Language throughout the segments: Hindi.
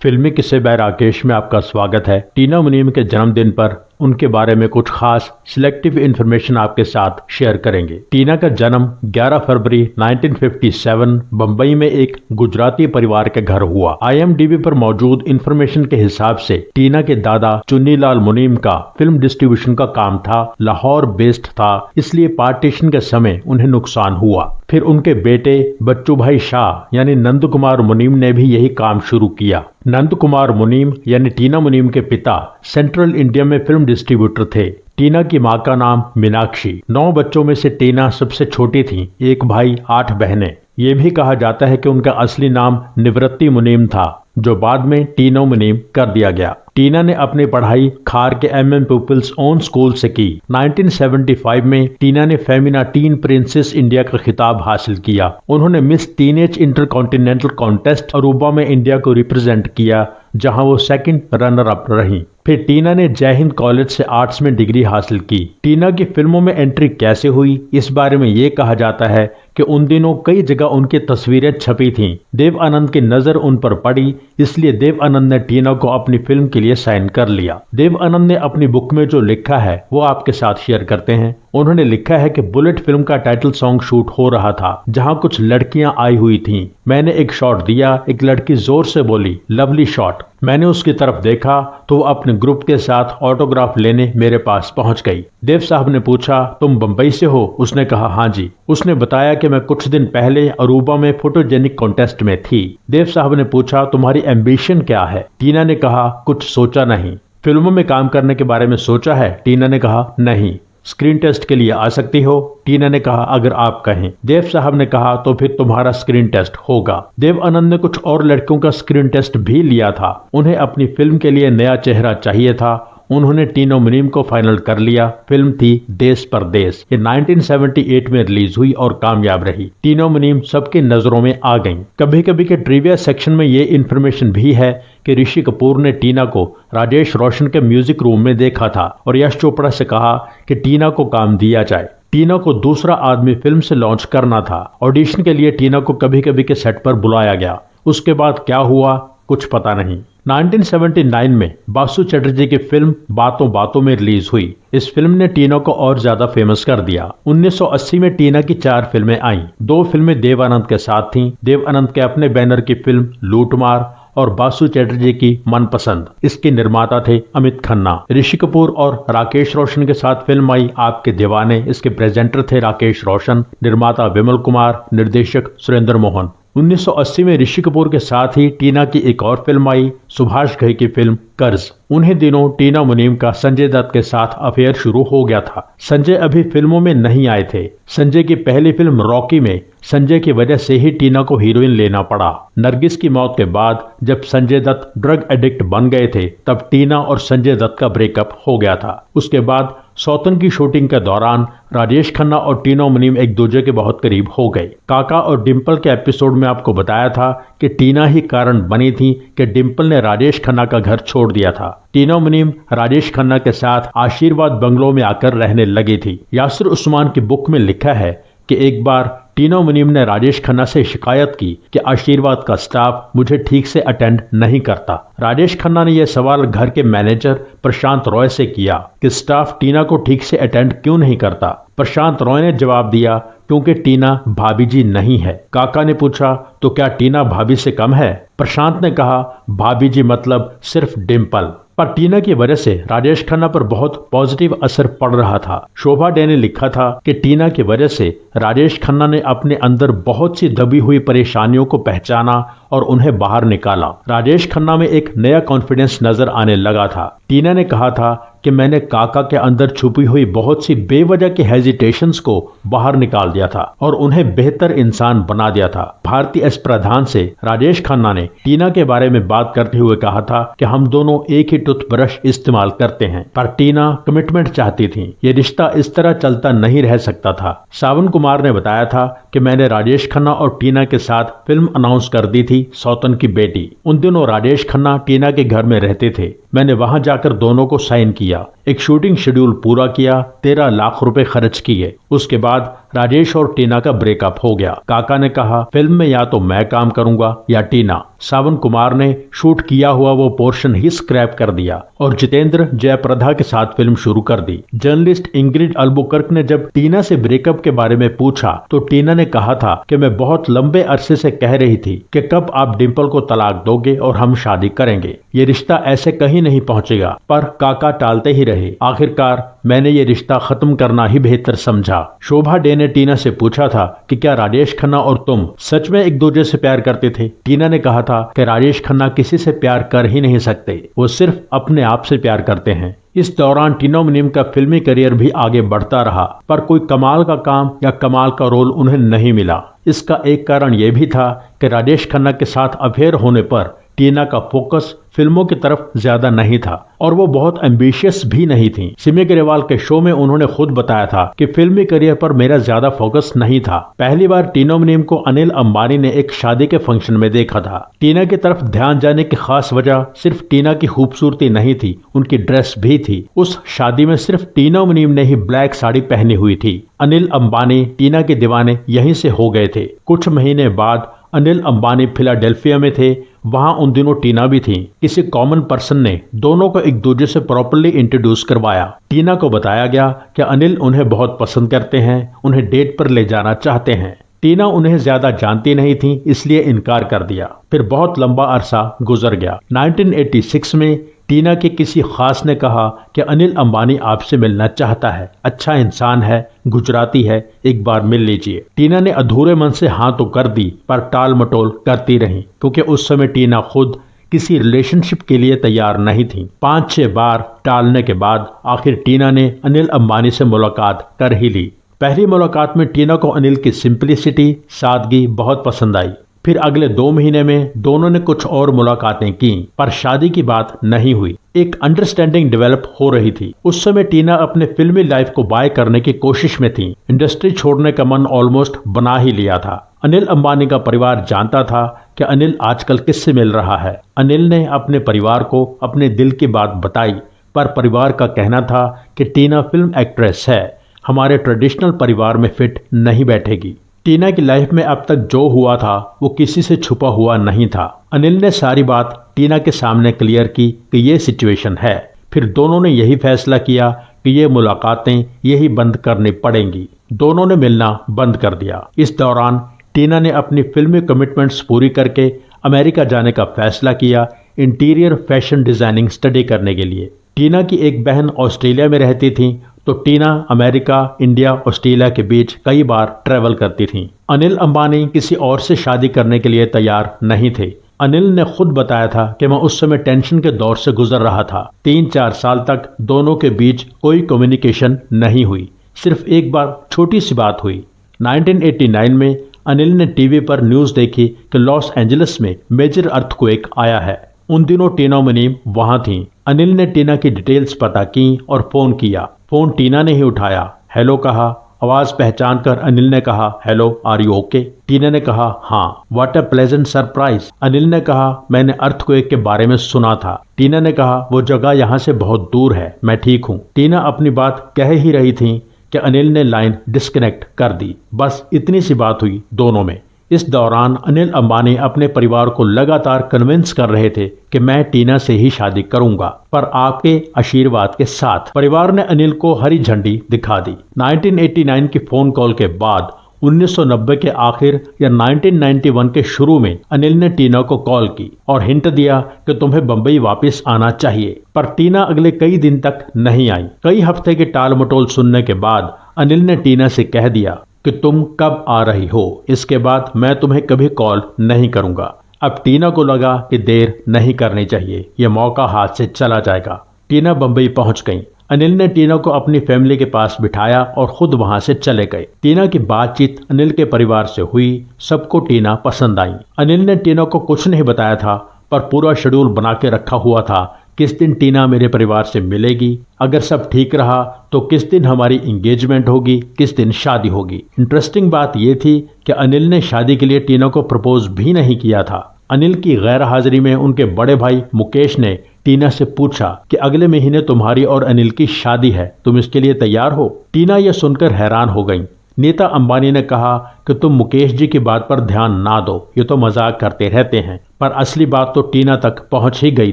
फिल्मी किस्से बाय राकेश में आपका स्वागत है। टीना मुनीम के जन्मदिन पर उनके बारे में कुछ खास सिलेक्टिव इंफॉर्मेशन आपके साथ शेयर करेंगे। टीना का जन्म 11 फरवरी 1957 बंबई में एक गुजराती परिवार के घर हुआ। IMDb पर मौजूद इंफॉर्मेशन के हिसाब से टीना के दादा चुन्नीलाल मुनीम का फिल्म डिस्ट्रीब्यूशन का काम था, लाहौर बेस्ड था, इसलिए पार्टीशन के समय उन्हें नुकसान हुआ। फिर उनके बेटे बच्चू भाई शाह यानी नंद कुमार मुनीम ने भी यही काम शुरू किया। नंद कुमार मुनीम यानी टीना मुनीम के पिता सेंट्रल इंडिया में फिल्म डिस्ट्रीब्यूटर थे। टीना की मां का नाम मीनाक्षी। 9 बच्चों में से टीना सबसे छोटी थी, एक भाई 8 बहनें। ये भी कहा जाता है कि उनका असली नाम निवृत्ति मुनीम था, जो बाद में टीना मुनीम कर दिया गया। टीना ने अपनी पढ़ाई खार के MM पीपल्स ओन स्कूल से की। 1975 में टीना ने फेमिना टीन प्रिंसेस इंडिया का खिताब हासिल किया। उन्होंने miss teenage intercontinental contest Aruba में इंडिया को रिप्रेजेंट किया, जहां वो सेकंड रनर अप रही। फिर टीना ने जय हिंद कॉलेज से आर्ट्स में डिग्री हासिल की। टीना की फिल्मों में एंट्री कैसे हुई, इस बारे में ये कहा जाता है कि उन दिनों कई जगह उनकी तस्वीरें छपी थीं। देव आनंद की नजर उन पर पड़ी, इसलिए देव आनंद ने टीना को अपनी फिल्म के लिए साइन कर लिया। देव आनंद ने अपनी बुक में जो लिखा है वो आपके साथ शेयर करते हैं। उन्होंने लिखा है कि बुलेट फिल्म का टाइटल सॉन्ग शूट हो रहा था, जहां कुछ लड़कियां आई हुई थीं। मैंने एक शॉट दिया, एक लड़की जोर से बोली, लवली शॉट। मैंने उसकी तरफ देखा तो वो अपने ग्रुप के साथ ऑटोग्राफ लेने मेरे पास पहुंच गई। देव साहब ने पूछा, तुम बंबई से हो? उसने कहा, हाँ जी। उसने बताया कि मैं कुछ दिन पहले अरूबा में फोटोजेनिक कॉन्टेस्ट में थी। देव साहब ने पूछा, तुम्हारी एम्बिशन क्या है? टीना ने कहा, कुछ सोचा नहीं। फिल्मों में काम करने के बारे में सोचा है? टीना ने कहा, नहीं। स्क्रीन टेस्ट के लिए आ सकती हो? टीना ने कहा, अगर आप कहें। देव साहब ने कहा, तो फिर तुम्हारा स्क्रीन टेस्ट होगा। देव आनंद ने कुछ और लड़कियों का स्क्रीन टेस्ट भी लिया था। उन्हें अपनी फिल्म के लिए नया चेहरा चाहिए था। उन्होंने टीना मुनीम को फाइनल कर लिया। फिल्म थी देश परदेश। ये 1978 में रिलीज हुई और कामयाब रही। टीना मुनीम सबकी नजरों में आ गईं। कभी कभी के ट्रिविया सेक्शन में ये इन्फॉर्मेशन भी है कि ऋषि कपूर ने टीना को राजेश रोशन के म्यूजिक रूम में देखा था और यश चोपड़ा से कहा कि टीना को काम दिया जाए। टीना को दूसरा आदमी फिल्म से लॉन्च करना था। ऑडिशन के लिए टीना को कभी कभी के सेट पर बुलाया गया। उसके बाद क्या हुआ कुछ पता नहीं। 1979 में बासु चटर्जी की फिल्म बातों बातों में रिलीज हुई। इस फिल्म ने टीना को और ज्यादा फेमस कर दिया। 1980 में टीना की 4 फिल्में आईं। 2 फिल्में देव आनंद के साथ थीं। देव आनंद के अपने बैनर की फिल्म लूटमार और बासु चटर्जी की मनपसंद। इसके निर्माता थे अमित खन्ना। ऋषि कपूर और राकेश रोशन के साथ फिल्म आई आपके दीवाने। इसके प्रेजेंटर थे राकेश रोशन, निर्माता विमल कुमार, निर्देशक सुरेंद्र मोहन। 1980 में ऋषि कपूर के साथ ही टीना की एक और फिल्म आई, सुभाष घई की फिल्म कर्ज। उन्हीं दिनों टीना मुनीम का संजय दत्त के साथ अफेयर शुरू हो गया था। संजय अभी फिल्मों में नहीं आए थे। संजय की पहली फिल्म रॉकी में संजय की वजह से ही टीना को हीरोइन लेना पड़ा। नरगिस की मौत के बाद जब संजय दत्त ड्रग एडिक्ट बन गए थे, तब टीना और संजय दत्त का ब्रेकअप हो गया था। उसके बाद सौतन की शूटिंग के दौरान राजेश खन्ना और टीना मुनीम एक दूसरे के बहुत करीब हो गए। काका और डिम्पल के एपिसोड में आपको बताया था कि टीना ही कारण बनी थी कि डिम्पल ने राजेश खन्ना का घर छोड़ दिया था। टीना मुनीम राजेश खन्ना के साथ आशीर्वाद बंगलो में आकर रहने लगी थी। यासिर उस्मान की बुक में लिखा है कि एक बार टीना मुनीम ने राजेश खन्ना से शिकायत की कि आशीर्वाद का स्टाफ मुझे ठीक से अटेंड नहीं करता। राजेश खन्ना ने यह सवाल घर के मैनेजर प्रशांत रॉय से किया कि स्टाफ टीना को ठीक से अटेंड क्यों नहीं करता। प्रशांत रॉय ने जवाब दिया, क्योंकि टीना भाभी जी नहीं है। काका ने पूछा, तो क्या टीना भाभी से कम है? प्रशांत ने कहा, भाभी जी मतलब सिर्फ डिम्पल। पर टीना की वजह से राजेश खन्ना पर बहुत पॉजिटिव असर पड़ रहा था। शोभा डे ने लिखा था कि टीना की वजह से राजेश खन्ना ने अपने अंदर बहुत सी दबी हुई परेशानियों को पहचाना और उन्हें बाहर निकाला। राजेश खन्ना में एक नया कॉन्फिडेंस नजर आने लगा था। टीना ने कहा था कि मैंने काका के अंदर छुपी हुई बहुत सी बेवजह की हेजिटेशंस को बाहर निकाल दिया था और उन्हें बेहतर इंसान बना दिया था। भारती एस प्रधान से राजेश खन्ना ने टीना के बारे में बात करते हुए कहा था कि हम दोनों एक ही टूथब्रश इस्तेमाल करते हैं। पर टीना कमिटमेंट चाहती थी। ये रिश्ता इस तरह चलता नहीं रह सकता था। सावन कुमार ने बताया था कि मैंने राजेश खन्ना और टीना के साथ फिल्म अनाउंस कर दी थी, सौतन की बेटी। उन दिनों राजेश खन्ना टीना के घर में रहते थे। मैंने वहां जाकर दोनों को साइन किया, एक शूटिंग शेड्यूल पूरा किया, 13 लाख रुपए खर्च किए। उसके बाद राजेश और टीना का ब्रेकअप हो गया। काका ने कहा फिल्म में या तो मैं काम करूंगा या टीना। सावन कुमार ने शूट किया हुआ वो पोर्शन ही स्क्रैप कर दिया और जितेंद्र जयप्रदा के साथ फिल्म शुरू कर दी। जर्नलिस्ट इंग्रिड अल्बुकर्क ने जब टीना से ब्रेकअप के बारे में पूछा तो टीना ने कहा था कि मैं बहुत लंबे अरसे से कह रही थी कि कब आप डिंपल को तलाक दोगे और हम शादी करेंगे। ये रिश्ता ऐसे कहीं नहीं पहुंचेगा, पर काका टालते ही रहे। आखिरकार मैंने ये रिश्ता खत्म करना ही बेहतर समझा। शोभा डे ने टीना से पूछा था कि क्या राजेश खन्ना और तुम सच में एक दूसरे से प्यार करते थे। टीना ने कहा था कि राजेश खन्ना किसी से प्यार कर ही नहीं सकते, वो सिर्फ अपने आप से प्यार करते हैं। इस दौरान टीना मुनीम का फिल्मी करियर भी आगे बढ़ता रहा, पर कोई कमाल का काम या कमाल का रोल उन्हें नहीं मिला। इसका एक कारण यह भी था कि राजेश खन्ना के साथ अफेयर होने पर टीना का फोकस फिल्मों की तरफ ज्यादा नहीं था और वो बहुत एम्बिशियस भी नहीं थी। सिमी ग्रेवाल के शो में उन्होंने खुद बताया था कि फिल्मी करियर पर मेरा ज्यादा फोकस नहीं था। पहली बार टीना मुनीम को अनिल अंबानी ने एक शादी के फंक्शन में देखा था। टीना की तरफ ध्यान जाने की खास वजह सिर्फ टीना की खूबसूरती नहीं थी, उनकी ड्रेस भी थी। उस शादी में सिर्फ टीना मुनीम ने ही ब्लैक साड़ी पहनी हुई थी। अनिल अंबानी टीना के दीवाने यहीं से हो गए थे। कुछ महीने बाद अनिल अंबानी फिलाडेल्फिया में थे, वहां उन दिनों टीना भी थी। किसी कॉमन पर्सन ने दोनों को एक दूसरे से प्रॉपर्ली इंट्रोड्यूस करवाया। टीना को बताया गया कि अनिल उन्हें बहुत पसंद करते हैं, उन्हें डेट पर ले जाना चाहते हैं। टीना उन्हें ज्यादा जानती नहीं थी, इसलिए इनकार कर दिया। फिर बहुत लंबा अरसा गुजर गया। 1986 में टीना के किसी खास ने कहा कि अनिल अंबानी आपसे मिलना चाहता है, अच्छा इंसान है, गुजराती है, एक बार मिल लीजिए। टीना ने अधूरे मन से हाँ तो कर दी, पर टाल मटोल करती रही, क्योंकि उस समय टीना खुद किसी रिलेशनशिप के लिए तैयार नहीं थी। 5-6 बार टालने के बाद आखिर टीना ने अनिल अंबानी से मुलाकात कर ही ली। पहली मुलाकात में टीना को अनिल की सिंपलिसिटी, सादगी बहुत पसंद आई। फिर अगले 2 महीने में दोनों ने कुछ और मुलाकातें की, पर शादी की बात नहीं हुई। एक अंडरस्टैंडिंग डेवलप हो रही थी। उस समय टीना अपने फिल्मी लाइफ को बाय करने की कोशिश में थी। इंडस्ट्री छोड़ने का मन ऑलमोस्ट बना ही लिया था। अनिल अंबानी का परिवार जानता था कि अनिल आजकल किससे मिल रहा है। अनिल ने अपने परिवार को अपने दिल की बात बताई, पर परिवार का कहना था कि टीना फिल्म एक्ट्रेस है, हमारे ट्रेडिशनल परिवार में फिट नहीं बैठेगी। टीना की लाइफ में अब तक जो हुआ था वो किसी से छुपा हुआ नहीं था। अनिल ने सारी बात टीना के सामने क्लियर की कि ये सिचुएशन है। फिर दोनों ने यही फैसला किया कि ये मुलाकातें यही बंद करनी पड़ेंगी। दोनों ने मिलना बंद कर दिया। इस दौरान टीना ने अपनी फिल्मी कमिटमेंट्स पूरी करके अमेरिका जाने का फैसला किया, इंटीरियर फैशन डिजाइनिंग स्टडी करने के लिए। टीना की एक बहन ऑस्ट्रेलिया में रहती थी, तो टीना अमेरिका, इंडिया, ऑस्ट्रेलिया के बीच कई बार ट्रैवल करती थी। अनिल अंबानी किसी और से शादी करने के लिए तैयार नहीं थे। अनिल ने खुद बताया था कि मैं उस समय टेंशन के दौर से गुजर रहा था। 3-4 साल तक दोनों के बीच कोई कम्युनिकेशन नहीं हुई। सिर्फ एक बार छोटी सी बात हुई। 1989 में अनिल ने टीवी पर न्यूज देखी कि लॉस एंजलिस में मेजर अर्थक्वेक आया है। उन दिनों टीना मुनीम वहां थी। अनिल ने टीना की डिटेल्स पता की और फोन किया। फोन टीना ने ही उठाया, हेलो कहा। आवाज पहचान कर अनिल ने कहा, हेलो, आर यू ओके? टीना ने कहा, हाँ। What a pleasant surprise. Anil ने कहा, मैंने अर्थक्वेक के बारे में सुना था। टीना ने कहा, वो जगह यहाँ से बहुत दूर है, मैं ठीक हूँ। टीना अपनी बात कह ही रही थी कि अनिल ने लाइन डिस्कनेक्ट कर दी। बस इतनी सी बात हुई दोनों में। इस दौरान अनिल अंबानी अपने परिवार को लगातार कन्विंस कर रहे थे कि मैं टीना से ही शादी करूंगा, पर आपके आशीर्वाद के साथ। परिवार ने अनिल को हरी झंडी दिखा दी। 1989 की फोन कॉल के बाद 1990 के आखिर या 1991 के शुरू में अनिल ने टीना को कॉल की और हिंट दिया कि तुम्हें बंबई वापस आना चाहिए, पर टीना अगले कई दिन तक नहीं आई। कई हफ्ते के टाल मटोल सुनने के बाद अनिल ने टीना से कह दिया कि तुम कब आ रही हो, इसके बाद मैं तुम्हें कभी कॉल नहीं करूंगा। अब टीना को लगा कि देर नहीं करनी चाहिए, यह मौका हाथ से चला जाएगा। टीना बंबई पहुंच गई। अनिल ने टीना को अपनी फैमिली के पास बिठाया और खुद वहां से चले गए। टीना की बातचीत अनिल के परिवार से हुई, सबको टीना पसंद आई। अनिल ने टीना को कुछ नहीं बताया था, पर पूरा शेड्यूल बना के रखा हुआ था, किस दिन टीना मेरे परिवार से मिलेगी, अगर सब ठीक रहा तो किस दिन हमारी एंगेजमेंट होगी, किस दिन शादी होगी। इंटरेस्टिंग बात यह थी कि अनिल ने शादी के लिए टीना को प्रपोज भी नहीं किया था। अनिल की गैर हाजिरी में उनके बड़े भाई मुकेश ने टीना से पूछा कि अगले महीने तुम्हारी और अनिल की शादी है, तुम इसके लिए तैयार हो? टीना यह सुनकर हैरान हो गई। नीता अंबानी ने कहा कि तुम मुकेश जी की बात पर ध्यान ना दो, ये तो मजाक करते रहते हैं। पर असली बात तो टीना तक पहुंच ही गई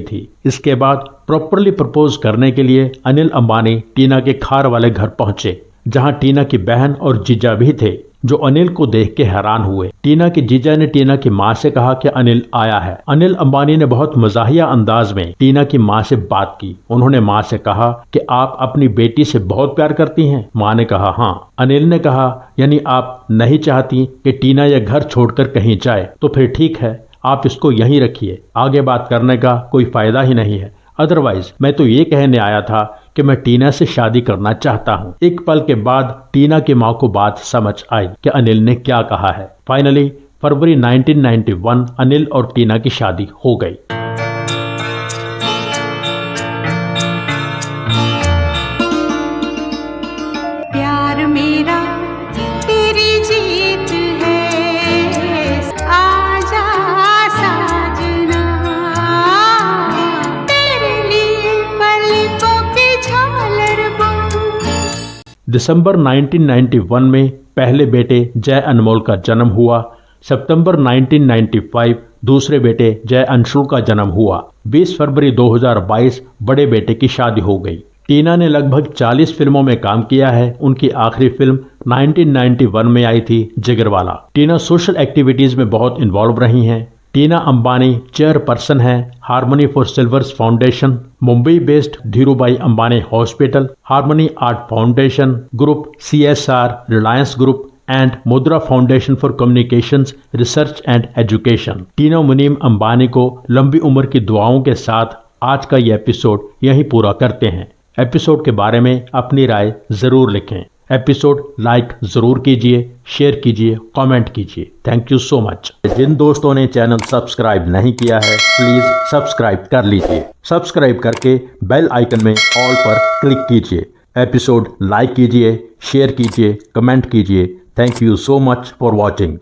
थी। इसके बाद प्रॉपरली प्रपोज करने के लिए अनिल अंबानी टीना के खार वाले घर पहुंचे, जहां टीना की बहन और जीजा भी थे, जो अनिल को देख के हैरान हुए। टीना के जीजा ने टीना की मां से कहा कि अनिल आया है। अनिल अंबानी ने बहुत मजाहिया अंदाज में टीना की मां से बात की। उन्होंने मां से कहा कि आप अपनी बेटी से बहुत प्यार करती हैं। मां ने कहा हाँ। अनिल ने कहा यानी आप नहीं चाहती कि टीना यह घर छोड़कर कहीं जाए? तो फिर ठीक है, आप इसको यहीं रखिए, आगे बात करने का कोई फायदा ही नहीं है। अदरवाइज मैं तो ये कहने आया था कि मैं टीना से शादी करना चाहता हूँ। एक पल के बाद टीना की माँ को बात समझ आई कि अनिल ने क्या कहा है। फाइनली फरवरी 1991 अनिल और टीना की शादी हो गई। प्यार मेरा तेरी जीत है, आजा साजना, तेरे लिए पलकों की झालर बूं। दिसंबर 1991 में पहले बेटे जय अनमोल का जन्म हुआ। सितंबर 1995 दूसरे बेटे जय अंशुल का जन्म हुआ। 20 फरवरी 2022 बड़े बेटे की शादी हो गई। टीना ने लगभग 40 फिल्मों में काम किया है। उनकी आखिरी फिल्म 1991 में आई थी, जिगरवाला। टीना सोशल एक्टिविटीज में बहुत इन्वॉल्व रही हैं। टीना अंबानी चेयरपर्सन है harmony for silvers foundation, Mumbai based Dhirubhai Ambani hospital, harmony art foundation group, CSR, Reliance group and Mudra foundation for communications, research and education. Tina Munim Ambani को लंबी उम्र की दुआओं के साथ आज का ये एपिसोड यहीं पूरा करते हैं। एपिसोड के बारे में अपनी राय जरूर लिखें। एपिसोड लाइक जरूर कीजिए, शेयर कीजिए, कमेंट कीजिए। Thank you so much. जिन दोस्तों ने चैनल सब्सक्राइब नहीं किया है प्लीज सब्सक्राइब कर लीजिए। सब्सक्राइब करके बेल आइकन में ऑल पर क्लिक कीजिए। एपिसोड लाइक कीजिए, शेयर कीजिए, कमेंट कीजिए। Thank you so much for watching.